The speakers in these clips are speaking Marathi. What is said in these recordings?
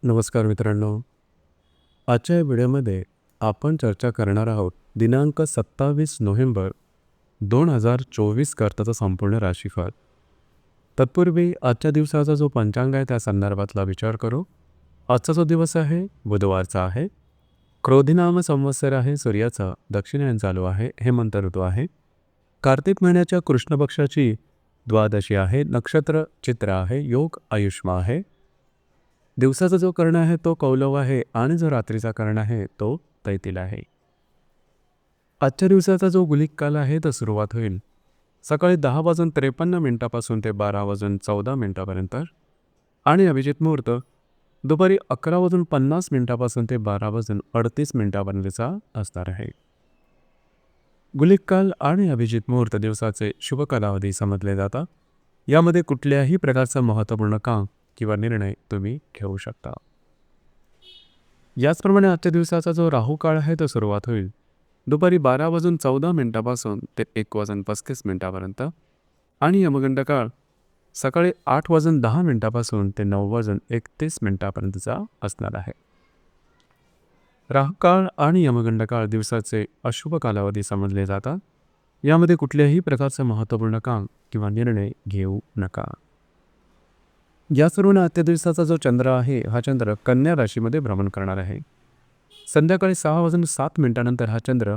नमस्कार मित्रांनो. आजच्या या व्हिडिओमध्ये आपण चर्चा करणार आहोत दिनांक 27 नोव्हेंबर 2024 करताचा संपूर्ण राशीफळ. तत्पूर्वी आजच्या दिवसाचा जो पंचांग आहे त्या संदर्भातला विचार करू. आजचा जो दिवस आहे बुधवारचा आहे. क्रोधिनाम संवत्सर आहे. सूर्याचा दक्षिणायन चालू आहे. हेमंत ऋतू आहे. कार्तिक महिन्याच्या कृष्ण पक्षाची द्वादशी आहे. नक्षत्र चित्र आहे. योग आयुष्मा आहे. दिवसाचा जो कर्ण आहे तो कौलव आहे आणि जो रात्रीचा कर्ण आहे तो तैतील आहे. आजच्या दिवसाचा जो गुलिक काल आहे तो सुरुवात होईल सकाळी 10:53 ते 12:14 आणि अभिजित मुहूर्त दुपारी 11:50 ते 12:38 असणार आहे. गुलिक काल आणि अभिजित मुहूर्त दिवसाचे शुभ कालावधी समजले जातात. यामध्ये कुठल्याही प्रकारचं महत्त्वपूर्ण काम किंवा निर्णय तुम्ही घेऊ शकता. याचप्रमाणे आजच्या दिवसाचा जो राहू काळ आहे तो सुरुवात होईल दुपारी 12:14 ते 1:35 आणि यमगंड काळ सकाळी 8:10 ते 9:31 असणार आहे. राहू काळ आणि यमगंड काळ दिवसाचे अशुभ कालावधी समजले जातात. यामध्ये कुठल्याही प्रकारचं महत्त्वपूर्ण काम किंवा निर्णय घेऊ नका. या सर्व आजच्या दिवसाचा जो चंद्र आहे हा चंद्र कन्या राशीमध्ये भ्रमण करणार आहे. संध्याकाळी 6:07 हा चंद्र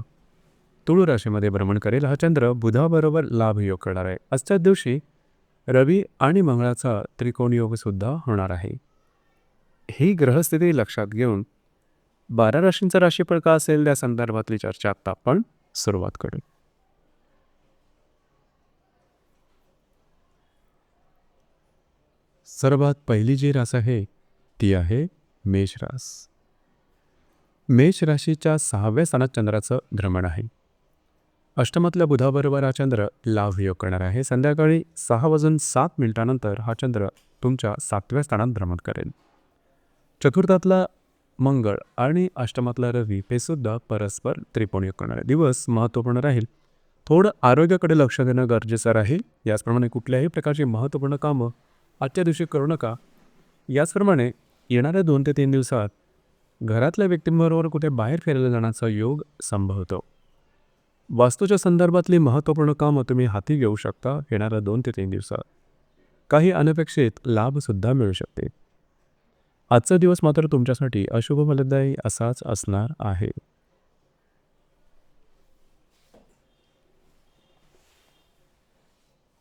तुळ राशीमध्ये भ्रमण करेल. हा चंद्र बुधाबरोबर लाभयोग करणार आहे. आजच्या दिवशी रवी आणि मंगळाचा त्रिकोण योग सुद्धा होणार आहे. ही ग्रहस्थिती लक्षात घेऊन 12 राशींचा राशीफळ का असेल त्या संदर्भातली चर्चा आता आपण सुरुवात करू. सर्वात पहिली जी रास आहे ती आहे मेष रास. मेष राशीच्या 6व्या स्थानात चंद्राचं भ्रमण आहे. अष्टमातल्या बुधाबरोबर हा चंद्र लाभयोग करणार आहे. संध्याकाळी 6:07 हा चंद्र तुमच्या 7व्या स्थानात भ्रमण करेल. चतुर्थातला मंगळ आणि अष्टमातला रवी हे सुद्धा परस्पर त्रिकोणयोग करणार आहे. दिवस महत्त्वपूर्ण राहील. थोडं आरोग्याकडे लक्ष देणं गरजेचं राहील. याचप्रमाणे कुठल्याही प्रकारची महत्त्वपूर्ण कामं आजच्या दिवशी करू नका. याचप्रमाणे येणाऱ्या 2 ते 3 दिवसात घरातल्या व्यक्तींबरोबर कुठे बाहेर फिरायला जाण्याचा योग संभवतो. वास्तूच्या संदर्भातली महत्त्वपूर्ण कामं तुम्ही हाती घेऊ शकता. येणाऱ्या 2 ते 3 दिवसात काही अनपेक्षित लाभसुद्धा मिळू शकते. आजचा दिवस मात्र तुमच्यासाठी अशुभ फलदायी असाच असणार आहे.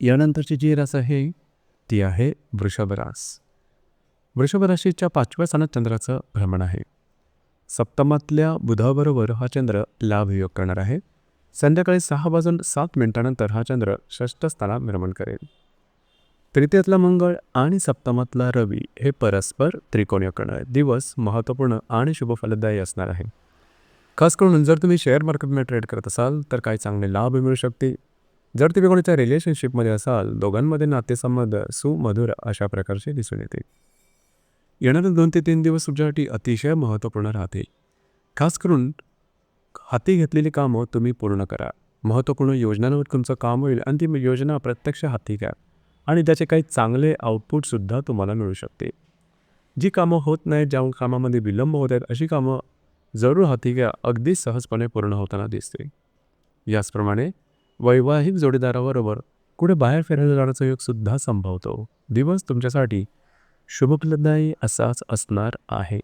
यानंतरची जी रास आहे ती आहे वृषभ रास. वृषभ राशीच्या 5व्या स्थानात चंद्राचं भ्रमण आहे. सप्तमातल्या बुधाबरोबर हा चंद्र लाभयोग करणार आहे. संध्याकाळी 6:07 हा चंद्र षष्ठ स्थानात भ्रमण करेल. तृतीयातला मंगळ आणि सप्तमातला रवी हे परस्पर त्रिकोणयोग करणार आहे. दिवस महत्त्वपूर्ण आणि शुभ फलदायी असणार आहे. खास करून जर तुम्ही शेअर मार्केटमध्ये ट्रेड करत असाल तर काही चांगले लाभ मिळू शकते. जर तुम्ही कोणाच्या रिलेशनशिपमध्ये असाल दोघांमध्ये नातेसंबंध सुमधुर अशा प्रकारचे दिसून येते. येणारे 2 ते 3 दिवस तुमच्यासाठी अतिशय महत्त्वपूर्ण राहतील. खास करून हाती घेतलेली कामं तुम्ही पूर्ण करा. महत्त्वपूर्ण योजनांवर तुमचं काम होईल आणि ती योजना प्रत्यक्ष हाती घ्या आणि त्याचे काही चांगले आउटपुटसुद्धा तुम्हाला मिळू शकते. जी कामं होत नाहीत, ज्या कामामध्ये विलंब होत आहेत अशी कामं जरूर हाती घ्या. अगदी सहजपणे पूर्ण होताना दिसते. याचप्रमाणे वैवाहिक जोडीदाराबरोबर कुठे बाहेर फिरायला जाण्याचा योग सुद्धा संभवतो. दिवस तुमच्यासाठी शुभफलदायी असाच असणार आहे.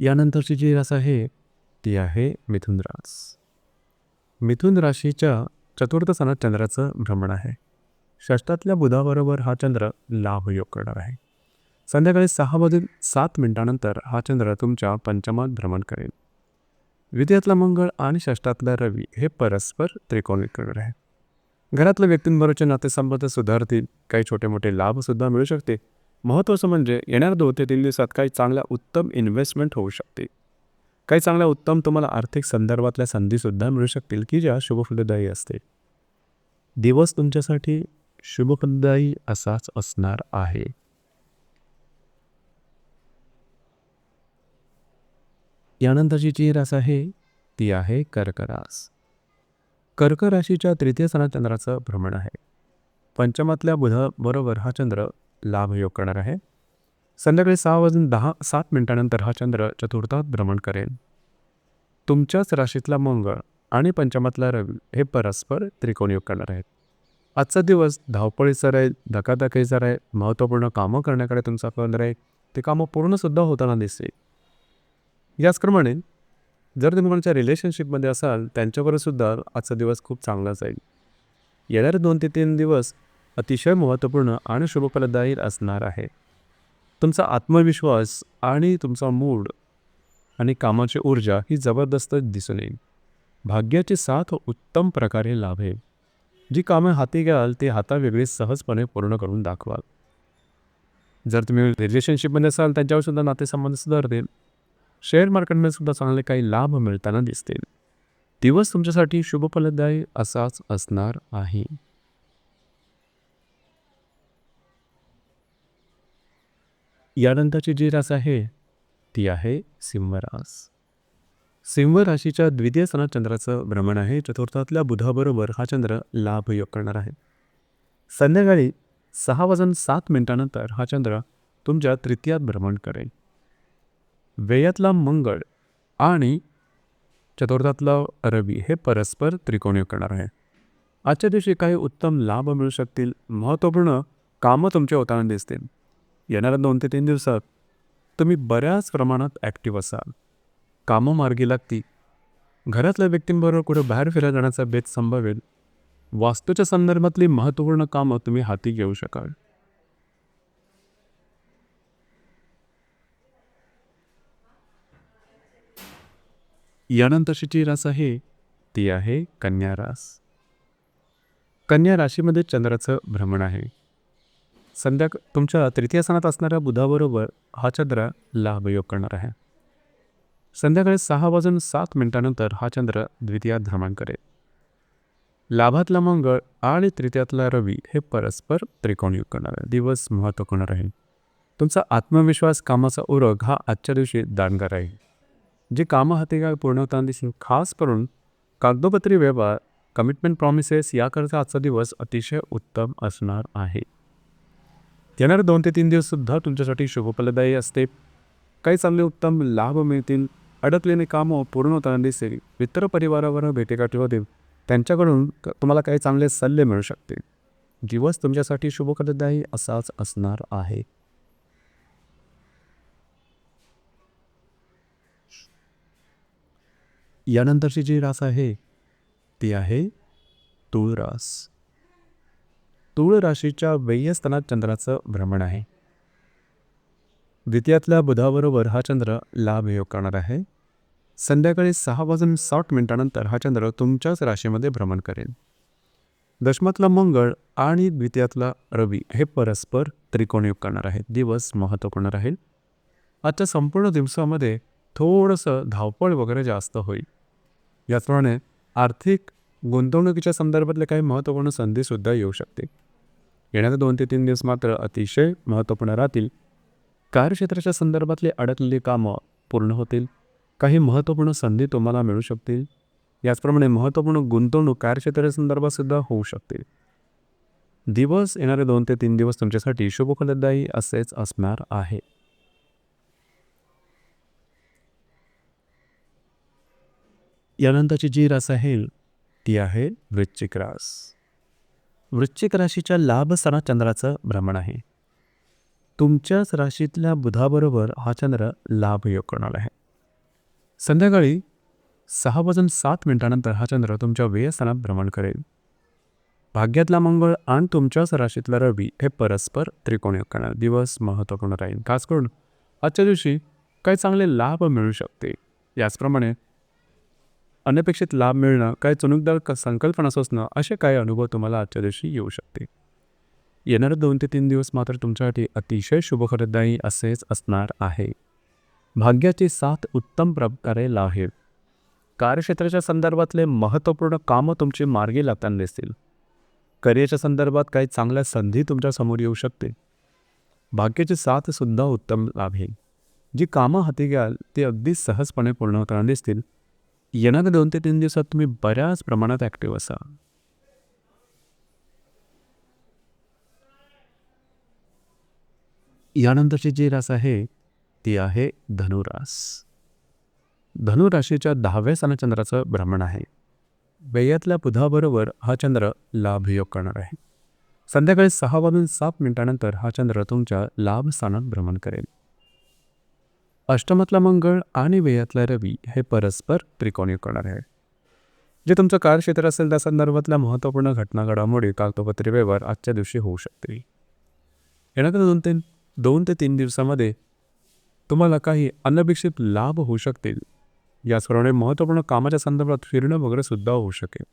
यानंतरची जी रास आहे ती आहे मिथुन रास. मिथुन राशीच्या चतुर्थ स्थानात चंद्राचं भ्रमण आहे. षष्ठातल्या बुधाबरोबर हा चंद्र लाभयोग करणार आहे. संध्याकाळी 6:07 हा चंद्र तुमच्या पंचमात भ्रमण करेल. द्वितीयातला मंगळ आणि षष्ठातला रवी हे परस्पर त्रिकोणयोग करणार आहे. घरातल्या व्यक्तींबरोबरचे नातेसंबंध सुधारतील. काही छोटे मोठे लाभसुद्धा मिळू शकते. महत्त्वाचं म्हणजे येणाऱ्या 2 ते 3 दिवसात काही चांगल्या उत्तम इन्व्हेस्टमेंट होऊ शकते. काही चांगल्या उत्तम तुम्हाला आर्थिक संदर्भातल्या संधीसुद्धा मिळू शकतील की ज्या शुभफलदायी असते. दिवस तुमच्यासाठी शुभफलदायी असाच असणार आहे. यानंतरची जी रास आहे ती आहे कर्क रास. कर्क राशीच्या तृतीय स्थानात चंद्राचं भ्रमण आहे. पंचमातल्या बुधाबरोबर हा चंद्र लाभ योग करणार आहे. संध्याकाळी 6:10 हा चंद्र चतुर्थात भ्रमण करेल. तुमच्याच राशीतला मंगळ आणि पंचमातला रवी हे परस्पर त्रिकोण योग करणार आहेत. आजचा दिवस धावपळीचा राहील, धकाधकीचा राहील, महत्त्वपूर्ण कामं करण्याकडे तुमचा कल राहील. ते कामं पूर्णसुद्धा होताना दिसतील. याचप्रमाणे जर तुम्ही कोणाच्या रिलेशनशिपमध्ये असाल त्यांच्याबरोबर सुद्धा आजचा दिवस खूप चांगला जाईल. येणारे 2 ते 3 दिवस अतिशय महत्त्वपूर्ण आणि शुभफलदायी असणार आहे. तुमचा आत्मविश्वास आणि तुमचा मूड आणि कामाची ऊर्जा ही जबरदस्त दिसून येईल. भाग्याची साथ उत्तम प्रकारे लाभेल. जी कामे हाती घ्याल ती हातावेगळी सहजपणे पूर्ण करून दाखवाल. जर तुम्ही रिलेशनशिपमध्ये असाल त्यांच्यावर सुद्धा नातेसंबंध सुधारतील. शेअर मार्केटमध्ये सुद्धा चांगले काही लाभ मिळताना दिसतील. दिवस तुमच्यासाठी शुभफलदायी असाच असणार आहे. यानंतरची जी रास आहे ती आहे सिंह रास. सिंह राशीच्या द्वितीय स्थानात चंद्राचं भ्रमण आहे. चतुर्थातल्या बुधाबरोबर हा चंद्र लाभ योग करणार आहे. संध्याकाळी 6:07 हा चंद्र तुमच्या तृतीयात भ्रमण करेल. व्ययातला मंगळ आणि चतुर्थातला रवी हे परस्पर त्रिकोण योग करणार आहे. आजच्या दिवशी काही उत्तम लाभ मिळू शकतील. महत्त्वपूर्ण कामं तुमच्या होताना दिसतील. येणाऱ्या 2 ते 3 दिवसात तुम्ही बऱ्याच प्रमाणात ॲक्टिव्ह असाल. कामं मार्गी लागतील. घरातल्या व्यक्तींबरोबर कुठे बाहेर फिरायला जाण्याचा बेत संभवेल. वास्तूच्या संदर्भातली महत्त्वपूर्ण कामं तुम्ही हाती घेऊ शकाल. यानंतरची जी रास आहे ती आहे कन्या रास. कन्या राशीमध्ये चंद्राचं भ्रमण आहे. तुमच्या तृतीय स्थानात असणाऱ्या बुधाबरोबर हा चंद्र लाभ योग करणार आहे. संध्याकाळी 6:07 हा चंद्र द्वितीयात भ्रमण करेल. लाभातला मंगळ आणि तृतीयातला रवी हे परस्पर त्रिकोण योग करणार आहे. दिवस महत्त्वपूर्ण राहील. तुमचा आत्मविश्वास, कामाचा उरग हा आजच्या दिवशी दांडगा राहील. जी कामं हाती पूर्ण होताना दिसून खास करून कागदोपत्री व्यवहार, कमिटमेंट, प्रॉमिसेस याकरता आजचा दिवस अतिशय उत्तम असणार आहे. येणारे 2 ते 3 दिवससुद्धा तुमच्यासाठी शुभफलदायी असते. काही चांगले उत्तम लाभ मिळतील. अडकलेली कामं पूर्ण होताना दिसेल. मित्रपरिवारावर भेटीगाठी होतील. त्यांच्याकडून तुम्हाला काही चांगले सल्ले मिळू शकतील. दिवस तुमच्यासाठी शुभफलदायी असाच असणार आहे. यानंतरची जी रास आहे ती आहे तूळ रास. तूळ राशीच्या व्यय स्थानात चंद्राचं भ्रमण आहे. द्वितीयातल्या बुधाबरोबर हा चंद्र लाभ योग करणार आहे. संध्याकाळी 6:60 हा चंद्र तुमच्याच राशीमध्ये भ्रमण करेल. दशमातला मंगळ आणि द्वितीयातला रवी हे परस्पर त्रिकोण योग करणार आहेत. दिवस महत्त्वपूर्ण राहील. आजच्या संपूर्ण दिवसामध्ये थोडंसं धावपळ वगैरे जास्त होईल. याचप्रमाणे आर्थिक गुंतवणुकीच्या संदर्भातले काही महत्त्वपूर्ण संधीसुद्धा येऊ शकते. येणारे 2 ते 3 दिवस मात्र अतिशय महत्त्वपूर्ण राहतील. कार्यक्षेत्राच्या संदर्भातली अडकलेली कामं पूर्ण होतील. काही महत्त्वपूर्ण संधी तुम्हाला मिळू शकतील. याचप्रमाणे महत्त्वपूर्ण गुंतवणूक कार्यक्षेत्राच्या संदर्भात सुद्धा होऊ शकतील. दिवस येणारे 2 ते 3 दिवस तुमच्यासाठी शुभफलदायी असेच असणार आहे. यानंतरची जी रास आहे ती आहे वृश्चिक रास. वृश्चिक राशीच्या लाभ स्थानात चंद्राचं भ्रमण आहे. तुमच्याच राशीतल्या बुधाबरोबर हा चंद्र लाभ योग करणार आहे. संध्याकाळी 6:07 हा चंद्र तुमच्या व्यय स्थानात भ्रमण करेल. भाग्यातला मंगळ आणि तुमच्याच राशीतला रवी हे परस्पर त्रिकोण योग करणार. दिवस महत्त्वपूर्ण राहील. खास करून आजच्या दिवशी काही चांगले लाभ मिळू शकते. याचप्रमाणे अनपेक्षित लाभ मिळणं, काही चुणूकदार संकल्पना सुचणं असे काही अनुभव तुम्हाला आजच्या दिवशी येऊ शकते. येणारे 2 ते 3 दिवस मात्र तुमच्यासाठी अतिशय शुभफलदायी असेच असणार आहे. भाग्याची साथ उत्तम प्रकारे लाभेल. कार्यक्षेत्राच्या संदर्भातले महत्त्वपूर्ण कामं तुमची मार्गी लागताना दिसतील. करिअरच्या संदर्भात काही चांगल्या संधी तुमच्या समोर येऊ शकते. भाग्याची साथ सुद्धा उत्तम लाभेल. जी कामं हाती घ्याल ती अगदी सहजपणे पूर्ण होताना दिसतील. येणाऱ्या 2 ते 3 दिवसात तुम्ही बऱ्याच प्रमाणात ॲक्टिव्ह असाल. यानंतरची जी रास आहे ती आहे धनुरास. धनुराशीच्या 10व्या स्थानात चंद्राचं भ्रमण आहे. व्ययातल्या बुधाबरोबर हा चंद्र लाभयोग करणार आहे. संध्याकाळी 6:07 हा चंद्र तुमच्या लाभ स्थानात भ्रमण करेल. अष्टमातला मंगळ आणि व्ययातला रवी हे परस्पर त्रिकोणीय करणार आहे. जे तुमचं कार्यक्षेत्र असेल त्या संदर्भातल्या महत्त्वपूर्ण घटना घडामोडी कागदोपत्री व्यवहार आजच्या दिवशी होऊ शकतील. येणाऱ्या 2 ते 3 दिवसामध्ये तुम्हाला काही अनपेक्षित लाभ होऊ शकतील. याचप्रमाणे महत्त्वपूर्ण कामाच्या संदर्भात फिरणं वगैरे सुद्धा होऊ शकेल.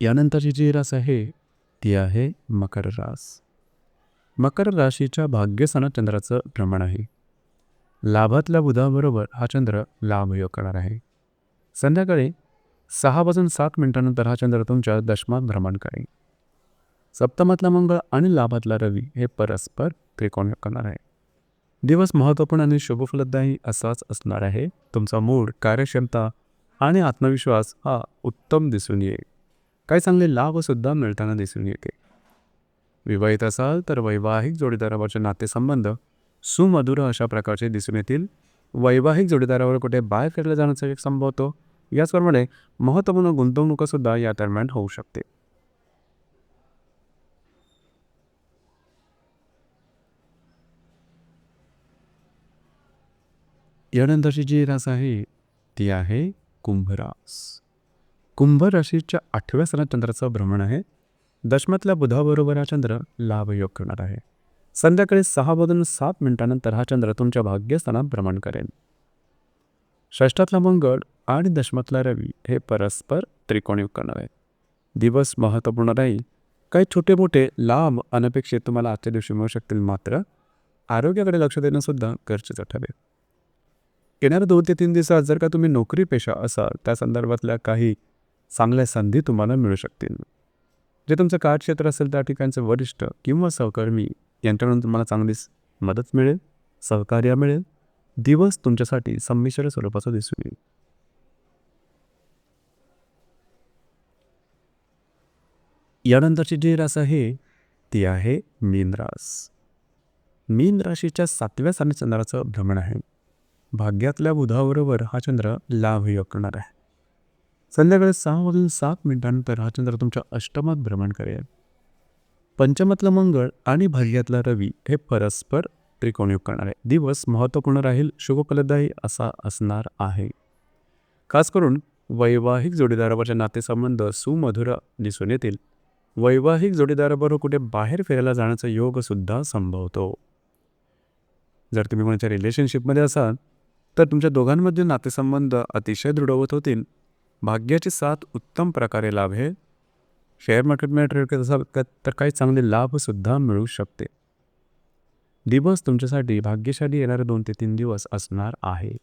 यानंतरची जी रास आहे ती आहे मकर रास. मकर राशीच्या भाग्यस्थानात चंद्राचं भ्रमण आहे. लाभातल्या बुधाबरोबर हा चंद्र लाभयोग करणार आहे. संध्याकाळी 6:07 हा चंद्र तुमच्या दशमात भ्रमण करेल. सप्तमातला मंगळ आणि लाभातला रवी हे परस्पर त्रिकोण करणार आहे. दिवस महत्त्वपूर्ण आणि शुभफलदायी असाच असणार आहे. तुमचा मूड, कार्यक्षमता आणि आत्मविश्वास हा उत्तम दिसून येईल. काही चांगले लाभसुद्धा मिळताना दिसून येते. विवाहित असाल तर वैवाहिक जोडीदारावरचे नातेसंबंध सुमधुर अशा प्रकारचे दिसून येतील. वैवाहिक जोडीदारावर कुठे बाहेर फिरला जाण्याचा एक संभवतो. याचप्रमाणे महत्त्वपूर्ण गुंतवणूकसुद्धा या दरम्यान होऊ शकते. यानंतरची जी रास आहे ती आहे कुंभ रास. कुंभ राशीच्या 8व्या स्थानात चंद्राचं भ्रमण आहे. दशमातल्या बुधाबरोबर हा चंद्र लाभयोग करणार आहे. संध्याकाळी 6:07 हा चंद्र तुमच्या भाग्यस्थानात भ्रमण करेल. षष्ठातला मंगळ आणि दशमातला रवी हे परस्पर त्रिकोणीय करणार आहे. दिवस महत्त्वपूर्ण राहील. काही छोटे मोठे लाभ अनपेक्षित तुम्हाला आजच्या दिवशी मिळू शकतील. मात्र आरोग्याकडे लक्ष देणं सुद्धा गरजेचं ठरेल. येणाऱ्या 2 ते 3 दिवसात जर का तुम्ही नोकरी पेशा असाल त्या संदर्भातल्या काही चांगल्या संधी तुम्हाला मिळू शकतील. जे तुमचं कार्यक्षेत्र असेल त्या ठिकाणचे वरिष्ठ किंवा सहकर्मी यांच्याकडून तुम्हाला चांगली मदत मिळेल, सहकार्य मिळेल. दिवस तुमच्यासाठी संमिश्र स्वरूपाचा दिसून येईल. यानंतरची जी रास आहे ती आहे मीन रास. मीन राशीच्या 7व्या स्थानात चंद्राचं भ्रमण आहे. भाग्यातल्या बुधाबरोबर हा चंद्र लाभयोग करणार आहे. संध्याकाळी 6:07 हा चंद्र तुमच्या अष्टमात भ्रमण करेल. पंचमातला मंगळ आणि भाग्यातला रवी हे परस्पर त्रिकोणयोग करणार आहे. दिवस महत्त्वपूर्ण राहील, शुभफलदायी असा असणार आहे. खास करून वैवाहिक जोडीदारावरचे नातेसंबंध सुमधुर दिसून येतील. वैवाहिक जोडीदाराबरोबर कुठे बाहेर फिरायला जाण्याचा योग सुद्धा संभवतो. जर तुम्ही कोणाच्या रिलेशनशिपमध्ये असाल तर तुमच्या दोघांमधील नातेसंबंध अतिशय दृढ होतील. भाग्याची साथ उत्तम प्रकारे लाभेल. शेअर मार्केटमध्ये ट्रेड करत असाल तर काही चांगले लाभसुद्धा मिळू शकते. दिवस तुमच्यासाठी भाग्यशाली येणारे 2 ते 3 दिवस असणार आहे.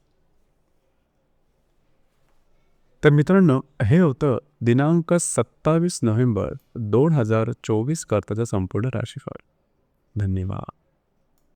तर मित्रांनो, हे होतं दिनांक 27 नोव्हेंबर 2024 करताचं संपूर्ण राशीफळ. धन्यवाद.